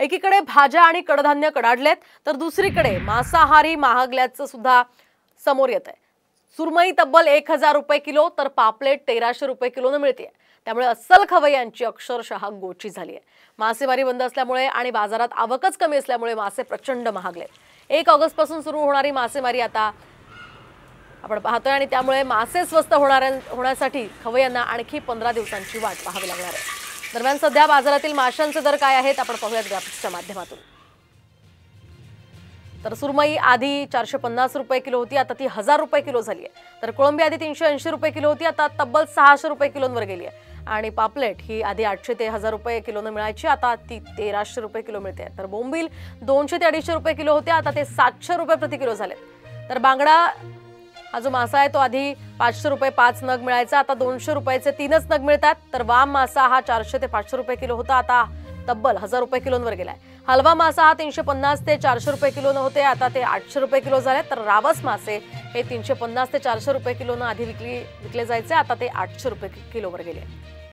एकीकडे भाज्या आणि कडधान्य कडाडलेत तर दुसरीकडे मांसाहारी महागल्याचं सुद्धा समोर येत आहे। सुरमई तब्बल 1000 रुपये किलो तर पापलेट 1300 रुपये किलोने मिळते। त्यामुळे अस्सल खवय्यांची अक्षरशः गोची झाली आहे। मासेमारी बंद असल्यामुळे आणि बाजारात आवकच कमी असल्यामुळे मासे प्रचंड महागले। 1 ऑगस्ट पासून सुरू होणारी मासेमारी आता आपण पाहतोय आणि त्यामुळे मासे स्वस्त होण्यासाठी खवय्यांना आणखी 15 दिवसांची वाट पाहावी लागणार आहे। दरम्यान सध्या बाजारातील माशांचे दर काय आहेत आपण पाहूयात ग्राफिक्सच्या माध्यमातून। तर सुरमई आधी 450 रुपये किलो होती, आता ती 1000 रुपये किलो झाली आहे। तर कोळंबी आधी 380 रुपये किलो होती, आता तब्बल 600 रुपये किलोवर गेली आहे। आणि पापलेट ही आधी 800 ते 1000 रुपये किलोने मिळायची, आता ती 1300 रुपये किलो मिळते। तर बोंबील 200 ते 250 रुपये किलो होते, आता ते 700 रुपये प्रति किलो झाले। तर बांगडा हा जो मासा आहे तो आधी 500 रुपये 5 नग मिळायचा, आता 200 रुपयाचे 3च नग मिळतात। तर वाम मासा हा 400 ते 500 रुपये किलो होता, आता तब्बल 1000 रुपये किलोवर गेलाय। हलवा मासा हा 350 ते 400 रुपये किलोने होते, आता ते 800 रुपये किलो झाले। तर रावस मासे हे 350 ते 400 रुपये किलोने आधी विकले जायचे, आता ते 800 रुपये किलोवर गेले।